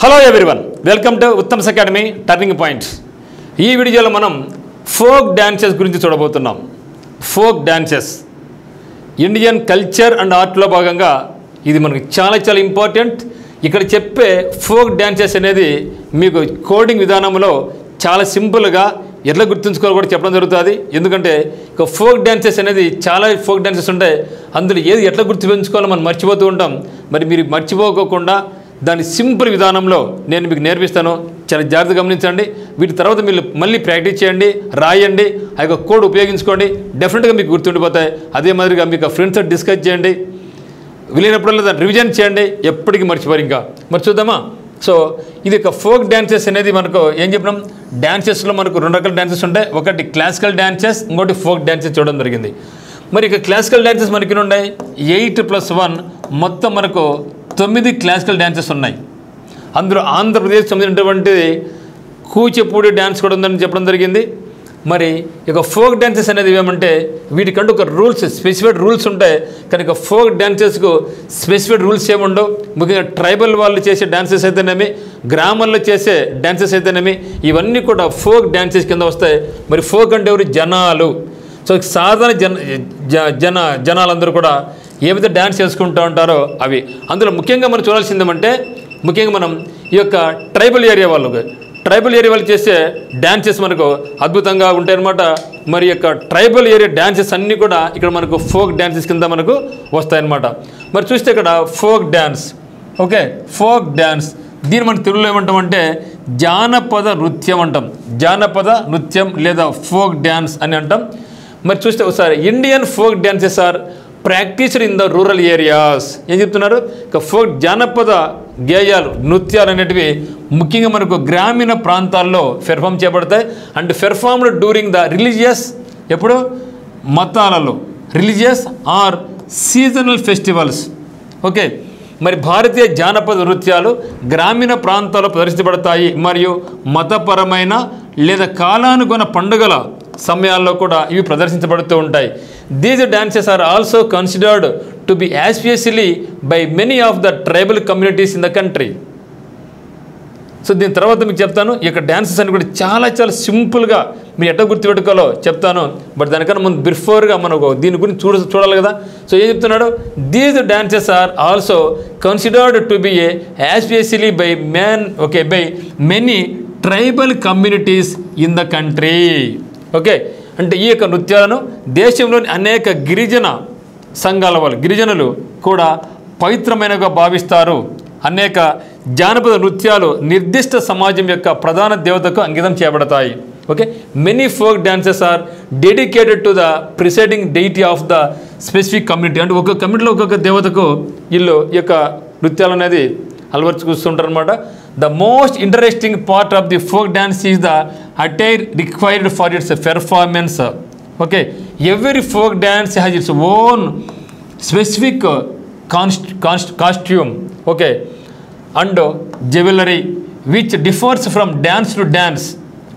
Hello everyone, welcome to Uttam's academy turning points. ఈ వీడియోలో మనం ఫోక్ డాన్సెస్ గురించి చూడబోతున్నాం. Folk dances Indian culture and ఆర్ట్లో భాగంగా ఇది మనకి చాలా చాలా ఇంపార్టెంట్. ఇక్కడ చెప్పే ఫోక్ డాన్సెస్ అనేది మీకు కోడింగ్ విధానంలో చాలా సింపుల్గా ఎట్లా గుర్తుంచుకోవాలి కూడా చెప్పడం జరుగుతుంది. ఎందుకంటే ఇక ఫోక్ డాన్సెస్ అనేది చాలా ఫోక్ డాన్సెస్ ఉంటాయి. అందులో ఏది ఎట్లా గుర్తుంచుకోవాలో మనం మర్చిపోతూ ఉంటాం. మరి మీరు మర్చిపోకోకుండా దాని సింపుల్ విధానంలో నేను మీకు నేర్పిస్తాను. చాలా జాగ్రత్తగా గమనించండి. వీటి తర్వాత మీరు మళ్ళీ ప్రాక్టీస్ చేయండి, రాయండి, ఆ యొక్క కోడ్ ఉపయోగించుకోండి. డెఫినెట్గా మీకు గుర్తుండిపోతాయి. అదే మాదిరిగా మీకు ఫ్రెండ్స్తో డిస్కస్ చేయండి, వీలైనప్పుడల్లా దాన్ని రివిజన్ చేయండి, ఎప్పటికీ మర్చిపోరు. ఇంకా మరి చూద్దామా. సో ఇది ఒక ఫోక్ డాన్సెస్ అనేది మనకు ఏం చెప్పినాం, డాన్సెస్లో మనకు రెండు రకాల డాన్సెస్ ఉంటాయి. ఒకటి క్లాసికల్ డాన్సెస్, ఇంకోటి ఫోక్ డాన్సెస్ చూడడం జరిగింది. మరి ఇక క్లాసికల్ డాన్సెస్ మనకి ఉన్నాయి 8+1 మొత్తం మనకు 9 క్లాసికల్ డాన్సెస్ ఉన్నాయి. అందులో ఆంధ్రప్రదేశ్ సంబంధించినటువంటి కూచిపూడి డ్యాన్స్ కూడా ఉందని చెప్పడం జరిగింది. మరి ఇక ఫోక్ డాన్సెస్ అనేది ఏమంటే వీటికంటూ ఒక రూల్స్, స్పెసిఫైడ్ రూల్స్ ఉంటాయి. కానీ ఇక ఫోక్ డాన్సెస్కు స్పెసిఫైడ్ రూల్స్ ఏముండవు. ముఖ్యంగా ట్రైబల్ వాళ్ళు చేసే డాన్సెస్ అయితేనేమి, గ్రామాల్లో చేసే డాన్సెస్ అయితేనేమి, ఇవన్నీ కూడా ఫోక్ డాన్సెస్ కింద వస్తాయి. మరి ఫోక్ అంటే ఎవరు? జనాలు. సో సాధారణ జనాలందరూ కూడా ఏవైతే డ్యాన్స్ చేసుకుంటూ ఉంటారో అవి. అందులో ముఖ్యంగా మనం చూడాల్సింది ఏమంటే, ముఖ్యంగా మనం ఈ యొక్క ట్రైబల్ ఏరియా వాళ్ళు చేసే డ్యాన్సెస్ మనకు అద్భుతంగా ఉంటాయి అన్నమాట. మరి యొక్క ట్రైబల్ ఏరియా డ్యాన్సెస్ అన్నీ కూడా ఇక్కడ మనకు ఫోక్ డాన్సెస్ కింద మనకు వస్తాయన్నమాట. మరి చూస్తే ఇక్కడ folk dance, okay, folk dance, దీన్ని మనం తెలుగులో ఏమంటామంటే జానపద నృత్యం అంటాం. జానపద నృత్యం లేదా ఫోక్ డ్యాన్స్ అని అంటాం. మరి చూస్తే ఒకసారి Indian folk dances are practised in the rural areas. ఏం చెప్తున్నారు? ఇక ఫోక్ జానపద గేయాలు, నృత్యాలు అనేటివి ముఖ్యంగా మనకు గ్రామీణ ప్రాంతాల్లో పెర్ఫామ్ చేయబడతాయి. And performed during the religious, ఎప్పుడు? మతాలలో, religious or seasonal festivals. Okay, మరి భారతీయ జానపద నృత్యాలు గ్రామీణ ప్రాంతాల్లో ప్రదర్శించబడతాయి మరియు మతపరమైన లేదా కాలానుగుణ పండుగల సమయాల్లో కూడా ఇవి ప్రదర్శించబడుతూ ఉంటాయి. These dances are also considered to be especially by many of the tribal communities in the country. So దీని తర్వాత మీకు చెప్తాను. ఈ యొక్క డాన్సెస్ అని కూడా చాలా చాలా సింపుల్గా మీరు ఎట్లా గుర్తుపెట్టుకోవాలో చెప్తాను. బట్ దానికన్నా ముందు బిఫోర్గా మనకు దీని గురించి చూడాలి కదా. సో ఏం చెప్తున్నాడు? These dances are also considered to be especially by by many tribal communities in the country. Okay, అంటే ఈ యొక్క నృత్యాలను దేశంలోని అనేక గిరిజన సంఘాల వాళ్ళు, గిరిజనులు కూడా పవిత్రమైనగా భావిస్తారు. అనేక జానపద నృత్యాలు నిర్దిష్ట సమాజం యొక్క ప్రధాన దేవతకు అంకితం చేయబడతాయి. Okay, many folk dances are dedicated to the presiding deity of the specific community. అంటే ఒక్కొక్క కమ్యూనిటీలో ఒక్కొక్క దేవతకు వీళ్ళు ఈ యొక్క నృత్యాలు అనేది అలవర్చి కూర్చుంటారు అనమాట. The most interesting part of the folk dance is the attire required for its performance. Okay, every folk dance has its own specific costume, okay, and jewellery which differs from dance to dance.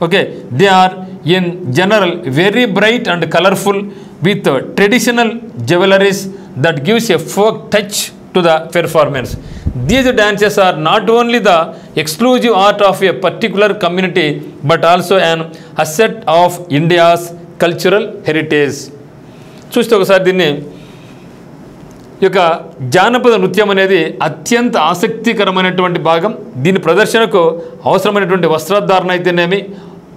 Okay, they are in general very bright and colourful with traditional jewelleries that gives a folk touch to the performance. These dances are not only the exclusive art of a particular community but also an asset of India's cultural heritage. చూస్తే ఒకసారి దీన్ని, ఈ యొక్క జానపద నృత్యం అనేది అత్యంత ఆసక్తికరమైనటువంటి భాగం. దీని ప్రదర్శనకు అవసరమైనటువంటి వస్త్రధారణ అయితేనేమి,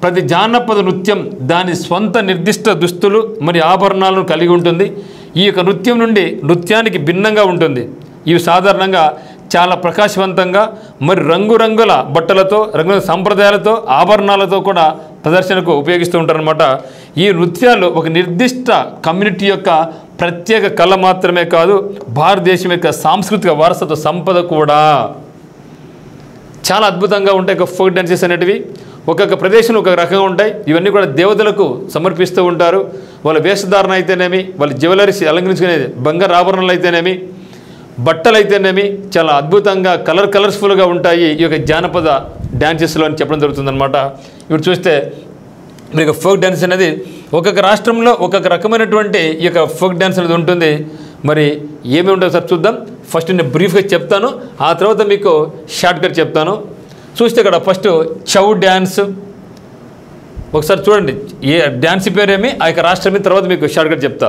ప్రతి జానపద నృత్యం దాని స్వంత నిర్దిష్ట దుస్తులు మరియు ఆభరణాలను కలిగి ఉంటుంది. ఈ యొక్క నృత్యం నుండి నృత్యానికి భిన్నంగా ఉంటుంది. ఇవి సాధారణంగా చాలా ప్రకాశవంతంగా మరి రంగురంగుల బట్టలతో, రంగుల సంప్రదాయాలతో, ఆభరణాలతో కూడా ప్రదర్శనకు ఉపయోగిస్తూ ఉంటారనమాట. ఈ నృత్యాలు ఒక నిర్దిష్ట కమ్యూనిటీ యొక్క ప్రత్యేక కళ మాత్రమే కాదు, భారతదేశం యొక్క సాంస్కృతిక వారసత్వ సంపద కూడా. చాలా అద్భుతంగా ఉంటాయి ఫోక్ డాన్సెస్ అనేటివి. ఒక్కొక్క ప్రదేశంలో ఒక రకంగా ఉంటాయి. ఇవన్నీ కూడా దేవతలకు సమర్పిస్తూ ఉంటారు. వాళ్ళ వేషధారణ అయితేనేమి, వాళ్ళ జ్యువెలరీస్ అలంకరించుకునేది, బంగారు ఆభరణాలు అయితేనేమి, బట్టలు అయితేనేమి చాలా అద్భుతంగా కలర్ఫుల్గా ఉంటాయి ఈ యొక్క జానపద డాన్సెస్లో అని చెప్పడం జరుగుతుందన్నమాట. ఇప్పుడు చూస్తే మీకు ఫోక్ డాన్స్ అనేది ఒక్కొక్క రాష్ట్రంలో ఒక్కొక్క రకమైనటువంటి ఈ యొక్క ఫోక్ డాన్స్ అనేది ఉంటుంది. మరి ఏమి ఉంటుందో సార్ చూద్దాం. ఫస్ట్ నేను బ్రీఫ్గా చెప్తాను, ఆ తర్వాత మీకు షార్ట్కట్ చెప్తాను. చూస్తే ఇక్కడ ఫస్ట్ చౌ డ్యాన్స్. ఒకసారి చూడండి ఏ డ్యాన్స్ పేరేమి, ఆ యొక్క రాష్ట్రమే తర్వాత మీకు షార్ట్కట్ చెప్తా.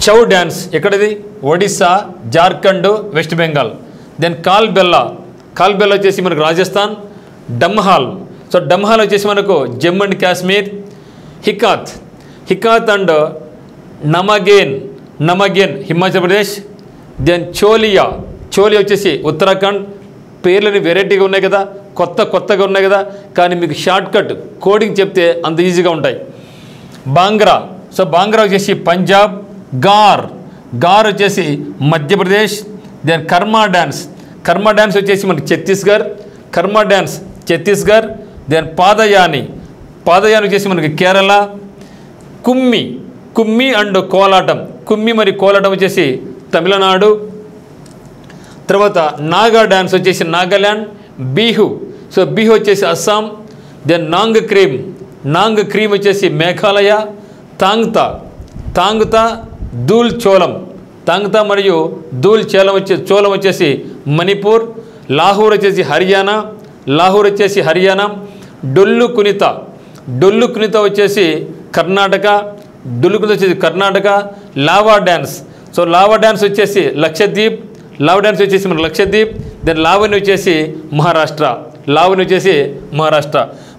చౌ డ్యాన్స్ ఎక్కడిది? ఒడిస్సా, జార్ఖండ్, వెస్ట్ బెంగాల్. దెన్ కాల్బెల్లా వచ్చేసి మనకు రాజస్థాన్. డమ్హాల్, సో డమ్హాల్ వచ్చేసి మనకు Jammu and Kashmir. Hikat and Namgen Himachal Pradesh. Then Choliya వచ్చేసి ఉత్తరాఖండ్. పేర్లని వెరైటీగా ఉన్నాయి కదా, కొత్తగా ఉన్నాయి కదా, కానీ మీకు షార్ట్కట్ కోడింగ్ చెప్తే అంత ఈజీగా ఉంటాయి. బాంగ్రా వచ్చేసి పంజాబ్. గార్ వచ్చేసి మధ్యప్రదేశ్. దెన్ కర్మా డ్యాన్స్ వచ్చేసి మనకి ఛత్తీస్గఢ్. దెన్ పాదయాని వచ్చేసి మనకి కేరళ. కుమ్మి అండ్ కోలాటం. మరి కోలాటం వచ్చేసి తమిళనాడు. తర్వాత నాగా డ్యాన్స్ వచ్చేసి నాగాల్యాండ్. బిహు వచ్చేసి అస్సాం. దెన్ నాంగ్ క్రీమ్ వచ్చేసి మేఘాలయ. తాంగ్తా మరియు దూల్ చోళం వచ్చేసి మణిపూర్. లాహూర్ వచ్చేసి హర్యానా. డొల్లు కునిత వచ్చేసి కర్ణాటక. లావా డ్యాన్స్ వచ్చేసి లక్షద్వీప్. మన లక్షద్వీప్. దెన్ లావణి వచ్చేసి మహారాష్ట్ర.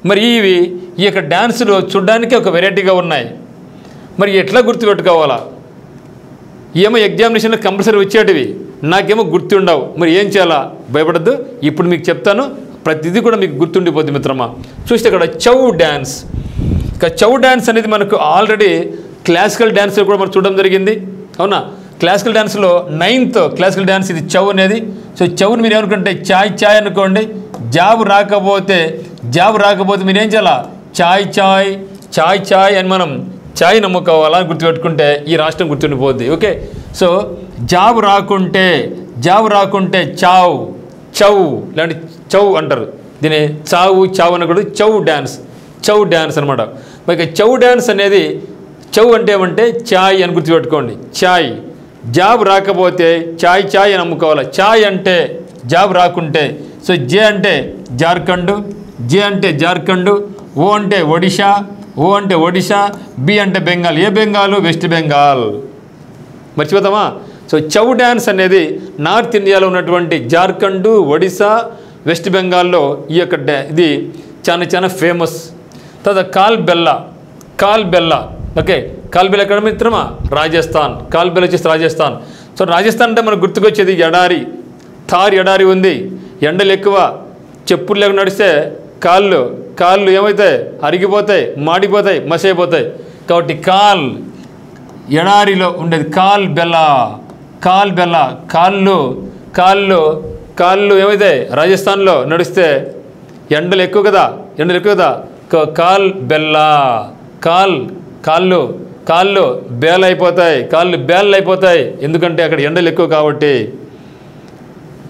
మరి ఈ యొక్క డ్యాన్సులు చూడడానికి ఒక వెరైటీగా ఉన్నాయి. మరి ఎట్లా గుర్తుపెట్టుకోవాలా? ఏమో ఎగ్జామినేషన్లో కంపల్సరీ వచ్చేటివి, నాకేమో గుర్తుండవు. మరి ఏం చేయాలా? భయపడద్దు, ఇప్పుడు మీకు చెప్తాను. ప్రతిదీ కూడా మీకు గుర్తుండిపోద్ది మిత్రమా. చూస్తే ఇక్కడ చౌ డ్యాన్స్ అనేది మనకు ఆల్రెడీ క్లాసికల్ డ్యాన్స్లో కూడా మనం చూడడం జరిగింది, అవునా? క్లాసికల్ డ్యాన్స్లో 9th క్లాసికల్ డ్యాన్స్ ఇది చౌ అనేది. సో చౌని మీరు ఏమనుకుంటే చాయ్ అనుకోండి. జాబ్ రాకపోతే మీరు ఏం చేయాలా? చాయ్ అని మనం చాయ్ నమ్ముకోవాలా గుర్తుపెట్టుకుంటే ఈ రాష్ట్రం గుర్తుండిపోద్ది. ఓకే, సో జాబ్ రాకుంటే చౌ ఇలాంటి చౌ అంటారు. దీని చావు అనకూడదు. చౌ డ్యాన్స్ అనమాట. మరి చౌ డ్యాన్స్ అనేది చౌ అంటే ఏమంటే చాయ్ అని గుర్తుపెట్టుకోండి. జాబ్ రాకపోతే చాయ్ అని అమ్ముకోవాలి. చాయ్ అంటే జాబ్ రాకుంటే. సో జే అంటే జార్ఖండ్. ఓ అంటే ఒడిషా. బి అంటే బెంగాల్. ఏ బెంగాల్? వెస్ట్ బెంగాల్. మర్చిపోతామా? సో చౌ డ్యాన్స్ అనేది నార్త్ ఇండియాలో ఉన్నటువంటి జార్ఖండ్, ఒడిశా, వెస్ట్ బెంగాల్లో ఈ యొక్క ఇది చాలా ఫేమస్. తర్వాత కాల్బెల్లా. ఓకే, కాల్బెల్లా ఎక్కడ మిత్రమా? రాజస్థాన్. కాల్బెల్లా వచ్చేసి రాజస్థాన్. సో రాజస్థాన్ అంటే మనకు గుర్తుకొచ్చేది ఎడారి. థార్ ఎడారి ఉంది, ఎండలు ఎక్కువ, చెప్పులు లేకుండా నడిస్తే కాళ్ళు ఏమవుతాయి? అరిగిపోతాయి, మాడిపోతాయి, మసైపోతాయి. కాబట్టి ఎడారిలో ఉండేది కాల్బెల్లా. కాళ్ళు ఏమవుతాయి? రాజస్థాన్లో నడిస్తే ఎండలు ఎక్కువ కదా. కాళ్ళు బేలైపోతాయి. ఎందుకంటే అక్కడ ఎండలు ఎక్కువ కాబట్టి,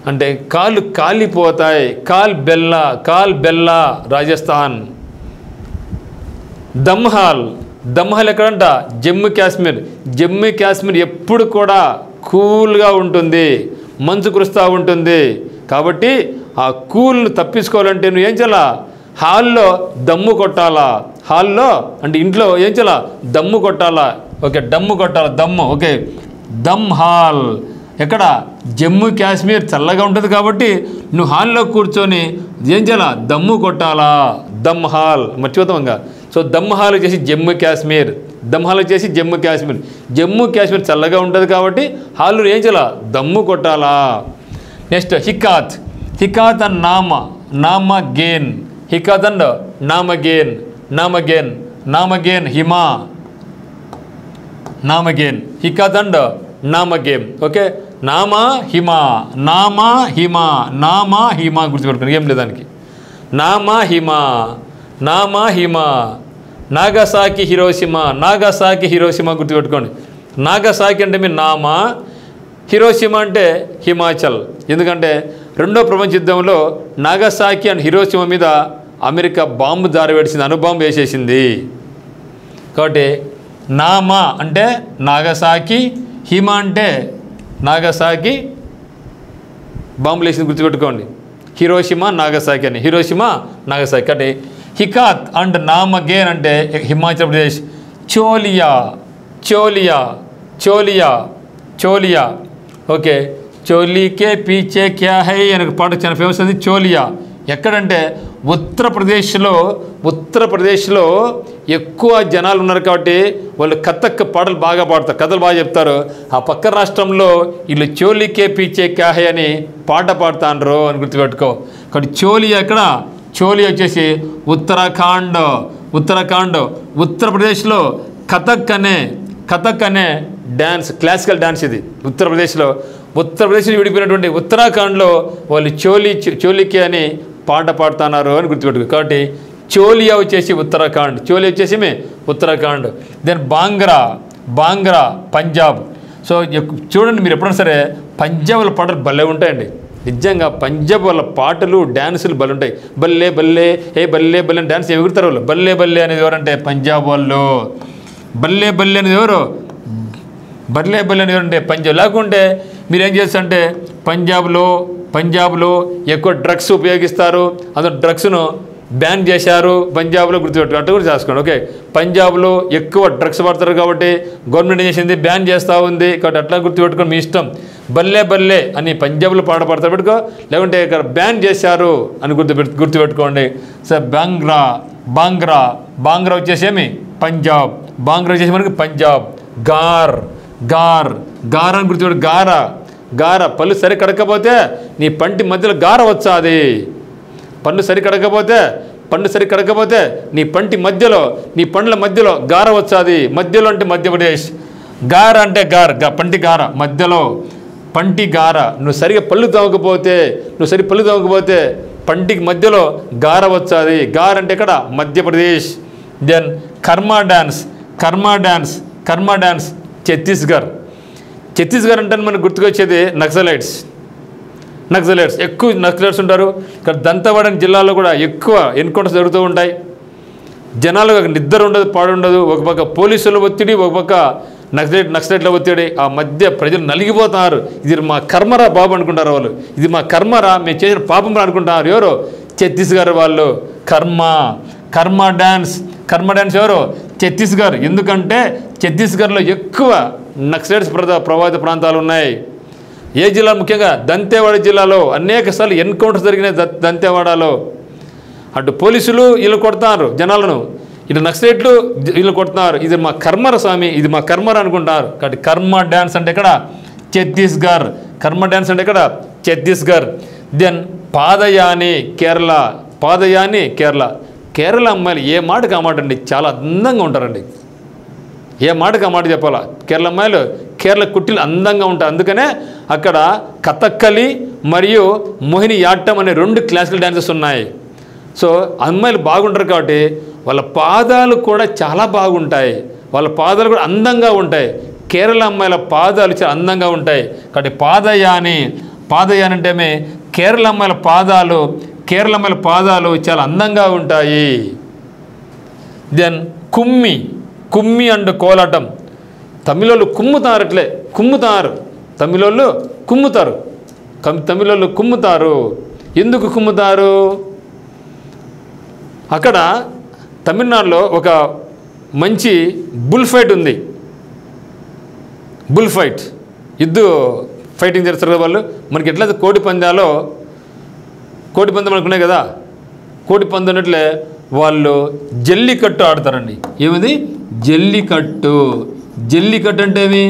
అంటే కాళ్ళు కాలిపోతాయి. కాల్బెల్లా రాజస్థాన్. దమ్హాల్ ఎక్కడంట? జమ్మూ కాశ్మీర్ ఎప్పుడు కూడా కూల్గా ఉంటుంది, మంచు కురుస్తూ ఉంటుంది. కాబట్టి ఆ కూల్ను తప్పించుకోవాలంటే నువ్వు ఏం చేయాలా? హాల్లో దమ్ము కొట్టాలా. అంటే ఇంట్లో ఏం చేయాలా? దమ్ము కొట్టాలా. ఓకే, దమ్ము. ఓకే, దమ్ హాల్ ఎక్కడ? జమ్మూ కాశ్మీర్ చల్లగా ఉంటుంది కాబట్టి నువ్వు హాల్లో కూర్చొని ఏం చేయాలా? దమ్ము కొట్టాలా. దమ్ హాల్ మర్చిపోతామంగా. సో దమ్ హాల్ వచ్చేసి జమ్మూ కాశ్మీర్. జమ్మూ కాశ్మీర్ చల్లగా ఉంటుంది కాబట్టి హాల్లో ఏం చేయాలా? దమ్ము కొట్టాలా. Next Hikat and Namgen. Hikat and Namgen Hikat and Namgen. Okay, Hima గుర్తుపెట్టుకోండి, ఏం లేదానికి. హిమా నాగసాకి హిరోషిమా గుర్తుపెట్టుకోండి. నాగసాకి అంటే మీ హిరోషిమా అంటే హిమాచల్. ఎందుకంటే 2వ ప్రపంచ యుద్ధంలో నాగసాకి అండ్ హిరోషిమా మీద అమెరికా బాంబు జారవేసింది, అణుబాంబు వేసేసింది. కాబట్టి అంటే నాగసాకి, హిమా అంటే నాగసాకి బాంబులు వేసింది గుర్తుపెట్టుకోండి. హిరోషిమా నాగసాకి అని, హిరోషిమా నాగసాకి. అంటే హికాత్ అండ్ నామగేన్ అంటే హిమాచల్ ప్రదేశ్. చోలియా చోలియా చోలియా చోలియా ఓకే. చోలీకే పీచే క్యా హై అనే పాట చాలా ఫేమస్ అది చోలియా. ఎక్కడంటే ఉత్తరప్రదేశ్లో ఎక్కువ జనాలు ఉన్నారు కాబట్టి వాళ్ళు కథక్ పాటలు బాగా పాడతారు, కథలు బాగా చెప్తారు. ఆ పక్క రాష్ట్రంలో వీళ్ళు చోలీకే పీచే క్యా హై అని పాట పాడుతాండ్రు అని గుర్తుపెట్టుకో. కాబట్టి చోలియా ఎక్కడ, చోలియా వచ్చేసి ఉత్తరాఖండ్. ఉత్తరప్రదేశ్లో కథక్ అనే డ్యాన్స్, క్లాసికల్ డ్యాన్స్ ఇది ఉత్తరప్రదేశ్లో విడిపోయినటువంటి ఉత్తరాఖండ్లో వాళ్ళు చోలికే అని పాట పాడుతున్నారు అని గుర్తుపెట్టుకో. కాబట్టి చోలియా వచ్చేసి ఉత్తరాఖండ్, చోలియా వచ్చేసి ఉత్తరాఖండ్. దెన్ బాంగ్రా పంజాబ్. సో చూడండి మీరు ఎప్పుడైనా సరే పంజాబ్ల పాటలు భలే ఉంటాయండి. నిజంగా పంజాబ్ వాళ్ళ పాటలు డ్యాన్సులు భలే ఉంటాయి. బల్లే బల్లే ఏ బల్లే బల్లే డ్యాన్స్ ఎగురుతారు వాళ్ళు. బల్లే బల్లే అనేది ఎవరంటే పంజాబ్ వాళ్ళు. బల్లే బల్లే అనేది ఎవరు అంటే పంజాబ్. లేకుంటే మీరేం చేస్తారంటే పంజాబ్లో ఎక్కువ డ్రగ్స్ ఉపయోగిస్తారు, అందులో డ్రగ్స్ను బ్యాన్ చేశారు పంజాబ్లో, గుర్తుపెట్టు అట్లా కూడా చేసుకోండి. ఓకే, పంజాబ్లో ఎక్కువ డ్రగ్స్ పడతారు కాబట్టి గవర్నమెంట్ చేసింది బ్యాన్ చేస్తూ ఉంది కాబట్టి అట్లా గుర్తుపెట్టుకోండి, మీ ఇష్టం. బల్లే బల్లే అని పంజాబ్లో పాట పడతారు పెట్టుకో, లేకుంటే ఇక్కడ బ్యాన్ చేశారు అని గుర్తుపెట్టుకోండి. సార్ బాంగ్రా వచ్చేసేమి పంజాబ్, బాంగ్రా వచ్చేసి మనకి పంజాబ్. గార్ అని గుర్తుపెట్టు. గార పళ్ళు సరి కడకపోతే నీ పంటి మధ్యలో గార వచ్చాది. పండు సరి కడకపోతే నీ పంటి మధ్యలో, నీ పండ్ల మధ్యలో గార వచ్చాది. మధ్యలో అంటే మధ్యప్రదేశ్. గార అంటే పంటి గార, మధ్యలో పంటి గార. నువ్వు సరిగా పళ్ళు తవ్వకపోతే పంటికి మధ్యలో గార వచ్చాది. గార అంటే ఇక్కడ మధ్యప్రదేశ్. దెన్ కర్మా డ్యాన్స్ ఛత్తీస్గఢ్ అంటే మనకు గుర్తుకొచ్చేది నక్సలైట్స్. ఎక్కువ నక్సలైట్స్ ఉంటారు ఇక్కడ. దంతవాడ జిల్లాలో కూడా ఎక్కువ ఎన్కౌంటర్స్ జరుగుతూ ఉంటాయి. జనాలకు నిద్ర ఉండదు, పాడు ఉండదు. ఒక పక్క పోలీసుల ఒత్తిడి, ఒక పక్క నక్సలైట్ల ఒత్తిడి. ఆ మధ్య ప్రజలు నలిగిపోతున్నారు. ఇది మా కర్మరా బాబు అనుకుంటారు వాళ్ళు. ఇది మా కర్మరా, మేము చేసిన పాపం అనుకుంటున్నారు ఎవరు? ఛత్తీస్గఢ్ వాళ్ళు. కర్మా డ్యాన్స్ ఎవరు? ఛత్తీస్గఢ్. ఎందుకంటే ఛత్తీస్గఢ్లో ఎక్కువ నక్సలైట్స్ ప్రభావిత ప్రాంతాలు ఉన్నాయి. ఏ జిల్లా? ముఖ్యంగా దంతేవాడ జిల్లాలో అనేక సార్లు ఎన్కౌంటర్స్ జరిగినాయి. దంతేవాడలో అటు పోలీసులు వీళ్ళు కొడతారు జనాలను, ఇటు నక్సలైట్లు వీళ్ళు కొడుతున్నారు. ఇది మా కర్మరా స్వామి, ఇది మా కర్మరా అనుకుంటారు. కాబట్టి కర్మా డ్యాన్స్ అంటే ఇక్కడ ఛత్తీస్గఢ్. దెన్ పాదయాని కేరళ. కేరళ అమ్మాయిలు ఏ మాటకు ఆ మాట అండి, చాలా అందంగా ఉంటారండి. ఏ మాటకు ఆ మాట చెప్పాలా. కేరళ అమ్మాయిలు, కేరళ కుట్టిలు అందంగా ఉంటారు. అందుకనే అక్కడ కథక్కలి మరియు మోహిని యాట్టం అనే 2 క్లాసికల్ డ్యాన్సెస్ ఉన్నాయి. సో అమ్మాయిలు బాగుంటారు కాబట్టి వాళ్ళ పాదాలు కూడా చాలా బాగుంటాయి, వాళ్ళ పాదాలు కూడా అందంగా ఉంటాయి. కేరళ అమ్మాయిల పాదాలు చాలా అందంగా ఉంటాయి. కాబట్టి పాదయాని అంటే కేరళ అమ్మాయిల పాదాలు చాలా అందంగా ఉంటాయి. దెన్ కుమ్మి అండ్ కోలాటం. తమిళోళ్ళు కుమ్ముతారు. ఎందుకు కుమ్ముతారు? అక్కడ తమిళనాడులో ఒక మంచి బుల్ ఫైట్ ఉంది. ఫైటింగ్ చేస్తారు కదా వాళ్ళు. మనకి ఎట్లయితే కోడి పందాలు అనుకున్నాయి కదా, కోడి పందెం అన్నట్లే వాళ్ళు జల్లికట్టు ఆడతారండి. ఏమిది? జల్లికట్టు అంటే ఏమి?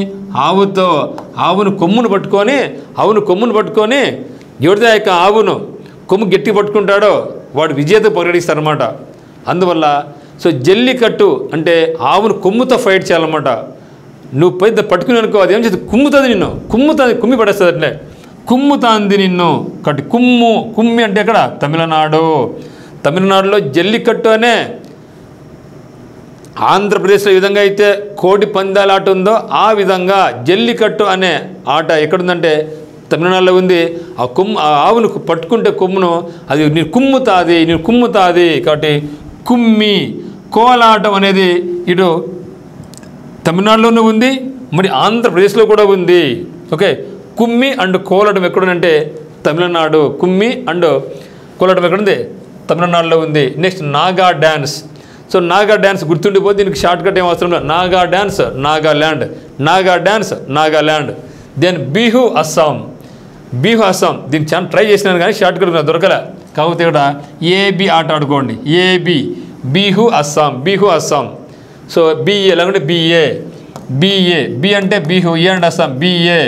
ఆవును కొమ్మును పట్టుకొని ఎవరిదే యొక్క ఆవును కొమ్ము గట్టి పట్టుకుంటాడో వాడు విజేత ప్రకటిస్తారనమాట. అందువల్ల సో జల్లికట్టు అంటే ఆవును కొమ్ముతో ఫైట్ చేయాలన్నమాట. నువ్వు పెద్ద పట్టుకుని అనుకో, అది ఏం చేస్తుంది? కుమ్మి పడేస్తుంది. అట్లే కుమ్ముతాంది నిన్ను. కాబట్టి కుమ్మి అంటే అక్కడ తమిళనాడులో జల్లికట్టు అనే. ఆంధ్రప్రదేశ్లో ఈ విధంగా అయితే కోడి పందాల ఆట ఉందో ఆ విధంగా జల్లికట్టు అనే ఆట ఎక్కడుందంటే తమిళనాడులో ఉంది. ఆ ఆవును పట్టుకుంటే కొమ్మును అది నేను కుమ్ముతాది. కాబట్టి కుమ్మి. కోలాటం అనేది ఇటు తమిళనాడులోనూ ఉంది, మరి ఆంధ్రప్రదేశ్లో కూడా ఉంది. ఓకే, కుమ్మి అండ్ కోలాటం ఎక్కడుందంటే తమిళనాడు. కుమ్మి అండ్ కోలాటం ఎక్కడ ఉంది? తమిళనాడులో ఉంది. Next Naga dance. So Naga dance గుర్తుండిపోతే దీనికి షార్ట్ కట్ ఏం అవసరం లేదు. Naga dance Nagaland, Naga dance Nagaland. Then Bihu Assam. Bihu Assam దీన్ని చాలా ట్రై చేసినాను కానీ షార్ట్ కట్ దొరకలే. కాకపోతే ఇక్కడ ఏబి ఆట ఆడుకోండి. AB Bihu Assam, Bihu Assam. So BA లేకుంటే బిఏ, బిఏ బి అంటే బిహు, ఏ అంటే Assam. BA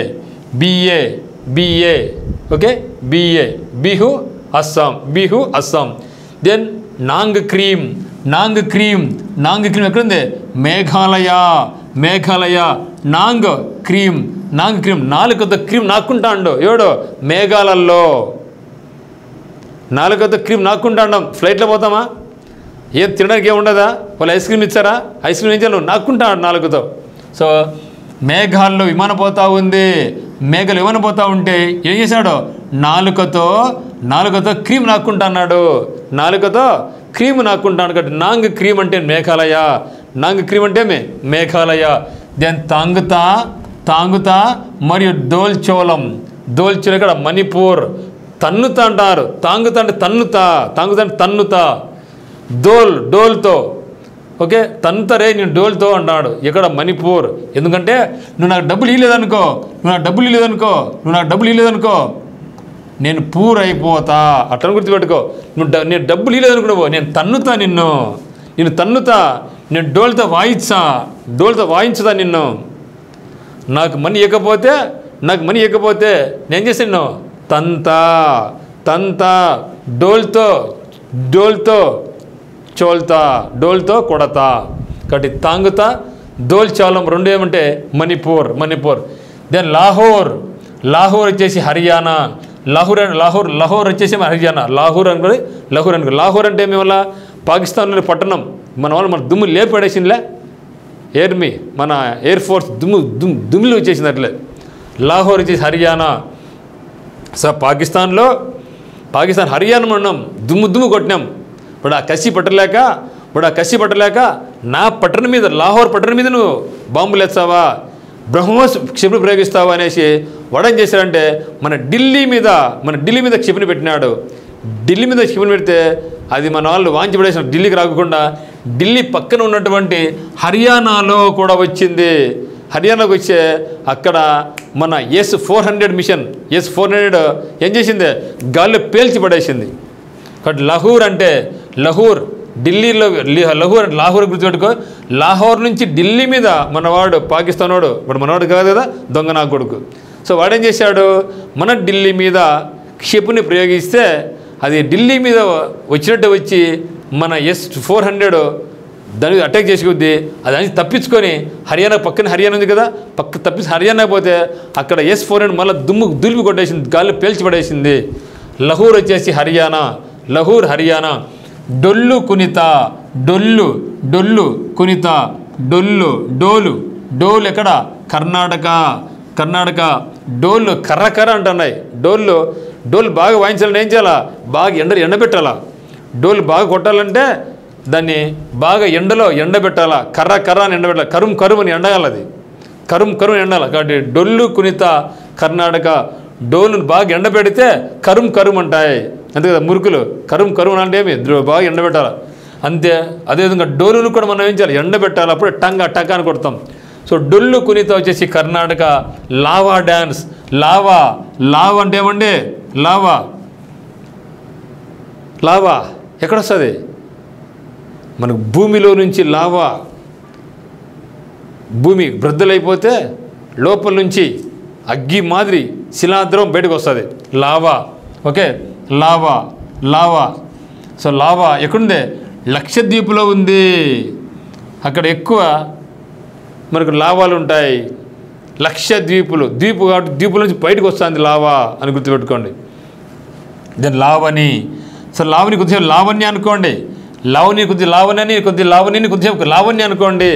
BA BA okay, BA Bihu Assam, Bihu Assam. Then Nongkrem. Nongkrem, Nongkrem ఎక్కడుంది? మేఘాలయ, మేఘాలయ. Nongkrem, Nongkrem. నాలుగుతో క్రీమ్ నాక్కుంటాడు ఎవడు? మేఘాలల్లో నాలుగుతో క్రీమ్ నాక్కుంటాం. ఫ్లైట్లో పోతామా? ఏం తినడానికి ఏముండదా? వాళ్ళు ఐస్ క్రీమ్ ఇచ్చారా? ఐస్ క్రీమ్ ఇచ్చాను నాక్కుంటాడు నాలుగుతో. సో మేఘాల్లో విమానం పోతూ ఉంది. మేఘాలు విమానం పోతూ ఉంటే ఏం చేశాడు? నాలుకతో క్రీమ్ నాక్కుంటా అన్నాడు. నాలుకతో క్రీమ్ నాక్కుంటాను కాబట్టి నాంగ్ క్రీమ్ అంటే మేఘాలయ, నాంగ్ క్రీమ్ అంటే మేఘాలయ. దెన్ తాంగుతా, తాంగుతా మరియు డోల్చోలం. డోల్చోలం ఇక్కడ మణిపూర్. తన్నుతా అంటారు. తాంగుతా అంటే తన్నుతా, తాంగుతా అంటే తన్నుతా. డోల్, డోల్తో ఓకే, తన్నుతారే నేను డోల్తో అంటాడు. ఇక్కడ మణిపూర్. ఎందుకంటే నువ్వు నాకు డబ్బులు ఇవ్వలేదనుకో, నువ్వు నాకు డబ్బులు ఇవ్వలేదనుకో, నువ్వు నాకు డబ్బులు ఇవ్వలేదనుకో నేను పూర్ అయిపోతా. అట్లా గుర్తుపెట్టుకో. నేను డబ్బులు ఇవ్వలేదనుకున్నావు, నేను తన్నుతా నిన్ను, నేను తన్నుతా, నేను డోల్తో వాయించా, డోల్తో వాయించుతా నిన్ను. నాకు మనీ ఇవ్వకపోతే నేను చేసాను తంతా, తంతా. డోల్తో, డోల్తో చోల్తా, డోల్తో కొడతా. కాబట్టి తాంగుతా, డోల్చాలం రెండు ఏమంటే మణిపూర్, మణిపూర్. దెన్ లాహోర్. లాహోర్ వచ్చేసి హర్యానా. లాహోర్ వచ్చేసి హర్యానా. లాహోర్ అనుకోండి, లాహోర్ అంటే మేమల్లా పాకిస్తాన్లోని పట్టణం. మన వాళ్ళు మన దుమ్ము లేపడేసిందిలే. ఎయిర్మీ మన ఎయిర్ ఫోర్స్ దుమ్ములు వచ్చేసింది అట్లే. లాహోర్ వచ్చేసి హర్యానా. సో పాకిస్తాన్ హర్యానా ఉన్నాం, దుమ్ము కొట్టినాం. ఇప్పుడు ఆ కసి పట్టలేక నా పట్టణం మీద, లాహోర్ పట్టణం మీద నువ్వు బాంబులు వేస్తావా, బ్రహ్మోస్ క్షిపణి ప్రయోగిస్తావా అనేసి వాడేం చేశాడంటే మన ఢిల్లీ మీద క్షిపణి పెట్టినాడు. ఢిల్లీ మీద క్షిపణి పెడితే అది మన వాళ్ళు వాంచి పడేసిన, ఢిల్లీకి రాకుండా ఢిల్లీ పక్కన ఉన్నటువంటి హర్యానాలో కూడా వచ్చింది. హర్యానాకు వచ్చే అక్కడ మన S-400 మిషన్, S-400 ఏం చేసింది? గాల్లో పేల్చి పడేసింది. కాబట్టి లహూర్ ఢిల్లీలో, లాహోర్ గుర్తుపెట్టుకో. లాహోర్ నుంచి ఢిల్లీ మీద మనవాడు పాకిస్తాన్ వాడు, ఇప్పుడు మనవాడు కాదు కదా, దొంగ నా కొడుకు. సో వాడేం చేశాడు? మన ఢిల్లీ మీద క్షిపణి ప్రయోగిస్తే అది ఢిల్లీ మీద వచ్చినట్టు వచ్చి మన S-400 దాని మీద అటాక్ చేసుకుంది. అది అని తప్పించుకొని హర్యానా పక్కన హర్యానా ఉంది కదా, తప్పించి హర్యానా పోతే అక్కడ S-400 మళ్ళీ దులిపి కొట్టేసింది, గాల్లో పేల్చి పడేసింది. లహూర్ వచ్చేసి హర్యానా, లహూర్ హర్యానా. డొల్లు కునిత, డొల్లు కునిత, డోలు ఎక్కడ? కర్ణాటక. డోళ్ళు కర్ర అంటున్నాయి. డోలు బాగా వాయించాలంటే ఏం చేయాలా? బాగా ఎండబెట్టాలా. డోలు బాగా కొట్టాలంటే దాన్ని బాగా ఎండబెట్టాలా. కర్ర అని ఎండబెట్టాలి. కరుం అని ఎండగాలి. అది కరుం ఎండాలి. కాబట్టి డొల్లు కునిత కర్ణాటక. డోలును బాగా ఎండబెడితే కరుం అంటాయి. అంతే కదా, మురుకులు కరుం అంటే ఏమి బాగా ఎండబెట్టాలి అంతే. అదేవిధంగా డోలును కూడా మనం ఏం చేయాలి? ఎండబెట్టాలి. అప్పుడే టక్ అని కొడతాం. సో డొల్లు కునిత వచ్చేసి కర్ణాటక. Lava dance. లావా అంటే ఏమండి? లావా ఎక్కడొస్తుంది? మనకు భూమిలో నుంచి లావా, భూమి బ్రద్దలైపోతే లోపల నుంచి అగ్గి మాదిరి శిలాద్రవం బయటకు వస్తుంది. Lava okay, lava. So lava ఎక్కడుంది? లక్షద్వీపులో ఉంది. అక్కడ ఎక్కువ మనకు లావాలు ఉంటాయి. లక్షద్వీపులు, కాబట్టి ద్వీపుల నుంచి బయటకు వస్తుంది లావా అని గుర్తుపెట్టుకోండి. దెన్ లావణి. సో లావణి కొద్దిసేపు లావణ్య అనుకోండి. లావణ్యని కొద్దిసేపు లావణ్య అనుకోండి.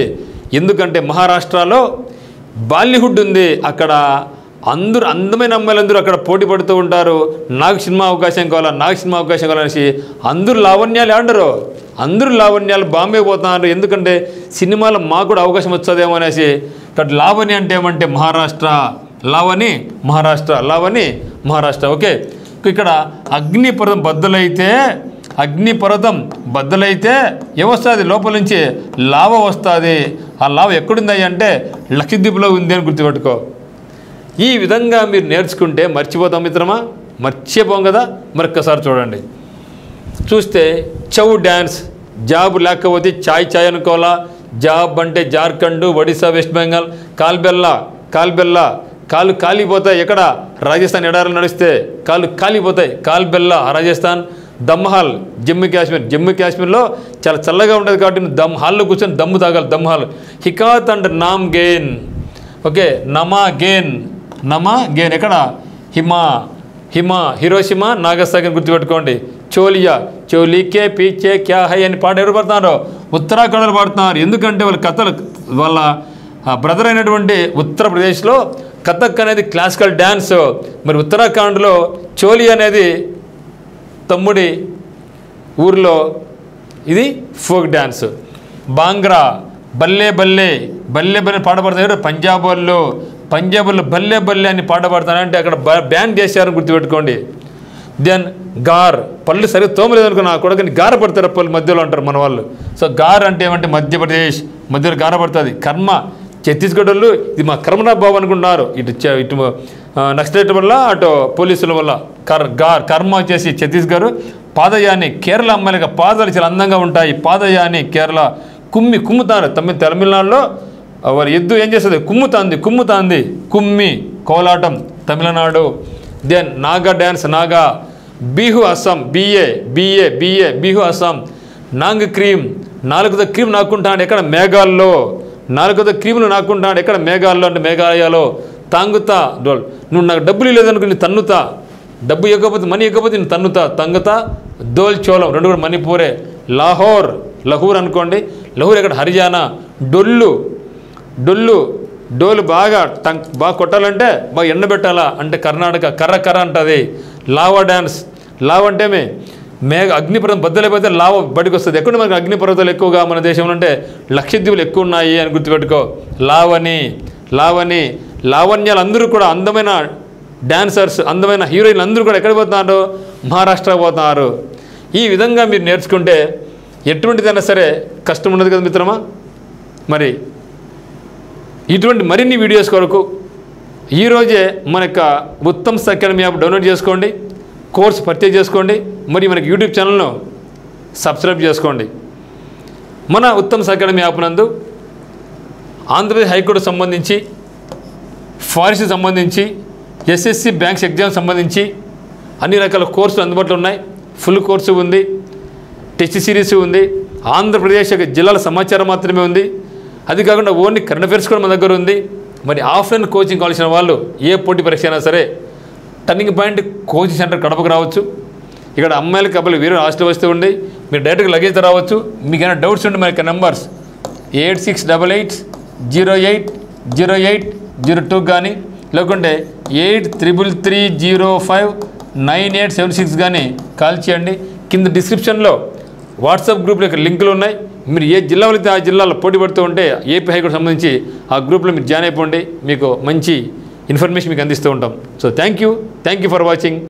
ఎందుకంటే మహారాష్ట్రలో బాలీవుడ్ ఉంది. అక్కడ అందమైన అమ్మాయిలందరూ అక్కడ పోటీ పడుతూ ఉంటారు. నాకు సినిమా అవకాశం కావాలనేసి అందరూ లావణ్యాలు ఆడరు. అందరూ లావణ్యాలు బాంబే పోతున్నారు. ఎందుకంటే సినిమాలో మాకు కూడా అవకాశం వచ్చేదేమో అనేసి. కాబట్టి లావణి అంటే ఏమంటే మహారాష్ట్ర. లావణి మహారాష్ట్ర ఓకే. ఇక్కడ అగ్నిపర్వతం బద్దలైతే ఏమొస్తుంది? లోపల నుంచి లావ వస్తుంది. ఆ లావ ఎక్కడుంది అంటే లక్షద్వీప్లో ఉంది అని గుర్తుపెట్టుకో. ఈ విధంగా మీరు నేర్చుకుంటే మర్చిపోతాం మిత్రమా? మర్చిపోం కదా. మరొక్కసారి చూడండి. చూస్తే చౌ డ్యాన్స్, జాబ్ లేకపోతే చాయ్ అనుకోవాలా. జాబ్ అంటే జార్ఖండ్, ఒడిశా, వెస్ట్ బెంగాల్. కాల్బెల్లా కాళ్ళు కాలిపోతాయి. ఎక్కడ? రాజస్థాన్ ఎడారులు నడిస్తే కాళ్ళు కాలిపోతాయి. కాల్బెల్లా రాజస్థాన్. దమ్హాల్ జమ్మూ కాశ్మీర్లో చాలా చల్లగా ఉంటుంది కాబట్టి దమ్ హాల్లో కూర్చొని దమ్ము తాగాలి. దమ్హాల్. హికాత్ అండ్ నామ్ గేన్. ఓకే, నమా గేన్ ఎక్కడ? హిరోషిమా, నాగసాకి గుర్తుపెట్టుకోండి. చోలీకే పీచే క్యా హై అని పాట ఎవరు పాడుతున్నారు? ఉత్తరాఖండ్లో పాడుతున్నారు. ఎందుకంటే వాళ్ళ బ్రదర్ అయినటువంటి ఉత్తరప్రదేశ్లో కథక్ అనేది క్లాసికల్ డ్యాన్స్. మరి ఉత్తరాఖండ్లో చోలి అనేది తమ్ముడి ఊరిలో ఇది ఫోక్ డ్యాన్స్. బాంగ్రా, బల్లే పాట పాడతారు. పంజాబ్ వాళ్ళు బల్లే అని పాట పాడతారంటే అక్కడ బ్యాన్ చేశారని గుర్తుపెట్టుకోండి. దెన్ గార్, పళ్ళు సరిగ్గా తోమలేదు అనుకున్నా కొడుకుని గార పడతారు. పళ్ళు మధ్యలో అంటారు మన వాళ్ళు. సో గార్ అంటే ఏమంటే మధ్యప్రదేశ్ మధ్యలో గార పడుతుంది. కర్మ ఛత్తీస్గఢ్ వాళ్ళు ఇది మా కర్మనాథ్ బాబు అనుకుంటున్నారు. ఇటు నక్సలైట్ వల్ల అటు పోలీసుల వల్ల కర్మ వచ్చేసి ఛత్తీస్గఢ్. పాదయాని కేరళ అమ్మాయిలుగా పాదాలు చాలా అందంగా ఉంటాయి. పాదయాని కేరళ. కుమ్ముతారు. తమిళనాడులో వారి ఎద్దు ఏం చేస్తుంది? కుమ్ముతాంది. Kummi Kolattam Tamil Nadu. Then Naga dance, Naga. Bihu Assam. Bihu Assam. Nongkrem, నాలుగుతో క్రీమ్ నాకుంటాడు. ఎక్కడ? మేఘాల్లో. నాలుగుతో క్రీములు నాకుంటాడు. ఎక్కడ? మేఘాల్లో అంటే మేఘాలయాలో. తాంగుతా డోల్. నువ్వు నాకు డబ్బులు లేదనుకో నేను తన్నుతా. డబ్బు మనీ ఇవ్వకపోతే నేను తంగుతా. దోల్ చోళం, రెండు కూడా మణిపూరే. లహూర్ అనుకోండి. లహూర్ ఎక్కడ? హర్యానా. డోలు బాగా కొట్టాలంటే బాగా ఎండబెట్టాలా అంటే కర్ణాటక. కర్ర అంటుంది. Lava dance. అంటే అగ్నిపర్వతం బద్దలైపోతే లావ బడికి వస్తుంది. ఎక్కడ మనకు అగ్నిపర్వతాలు ఎక్కువగా మన దేశంలో అంటే లక్షద్వీపులు ఎక్కువ ఉన్నాయి అని గుర్తుపెట్టుకో. లావణ్యాలు అందరూ కూడా అందమైన డాన్సర్స్, అందమైన హీరోయిన్లు అందరూ కూడా ఎక్కడికి పోతున్నారు? మహారాష్ట్రకు పోతున్నారు. ఈ విధంగా మీరు నేర్చుకుంటే ఎటువంటిదైనా సరే కష్టం ఉండదు కదా మిత్రమా. మరి ఇటువంటి మరిన్ని వీడియోస్ కొరకు ఈరోజే మన యొక్క ఉత్తమ్స్ అకాడమీ యాప్ డౌన్లోడ్ చేసుకోండి. కోర్స్ పర్చేజ్ చేసుకోండి. మరి మనకి యూట్యూబ్ ఛానల్ను సబ్స్క్రైబ్ చేసుకోండి. మన ఉత్తమ్స్ అకాడమీ యాప్ నందు ఆంధ్రప్రదేశ్ హైకోర్టు సంబంధించి, ఫారెస్ట్ సంబంధించి, ఎస్ఎస్సి బ్యాంక్స్ ఎగ్జామ్ సంబంధించి అన్ని రకాల కోర్సులు అందుబాటులో ఉన్నాయి. ఫుల్ కోర్సు ఉంది, టెస్ట్ సిరీస్ ఉంది, ఆంధ్రప్రదేశ్ యొక్క జిల్లాల సమాచారం మాత్రమే ఉంది. అది కాకుండా ఓన్లీ కరెంట్ అఫైర్స్ కూడా మన దగ్గర ఉంది. మరి ఆఫ్లైన్ కోచింగ్ కావాల్సిన వాళ్ళు ఏ పోటీ పరీక్ష అయినా సరే టర్నింగ్ పాయింట్ కోచింగ్ సెంటర్ కడపకు రావచ్చు. ఇక్కడ అమ్మాయిలకి అబ్బాయిలు వేరే హాస్టల్ వస్తూ ఉండి మీరు డైరెక్ట్గా లగేజ్ రావచ్చు. మీకు ఏమైనా డౌట్స్ ఉంటే మన యొక్క నెంబర్స్ 8688080802 కానీ లేకుంటే 8333059876 కానీ కాల్ చేయండి. కింద డిస్క్రిప్షన్లో వాట్సాప్ గ్రూప్లో ఇక్కడ లింకులు ఉన్నాయి. మీరు ఏ జిల్లా వెళితే ఆ జిల్లాలో పోటీ పడుతూ ఉంటే ఏపీ హైకోర్టు సంబంధించి ఆ గ్రూప్లో మీరు జాయిన్ అయిపోండి. మీకు మంచి ఇన్ఫర్మేషన్ మీకు అందిస్తూ ఉంటాం. So thank you for watching.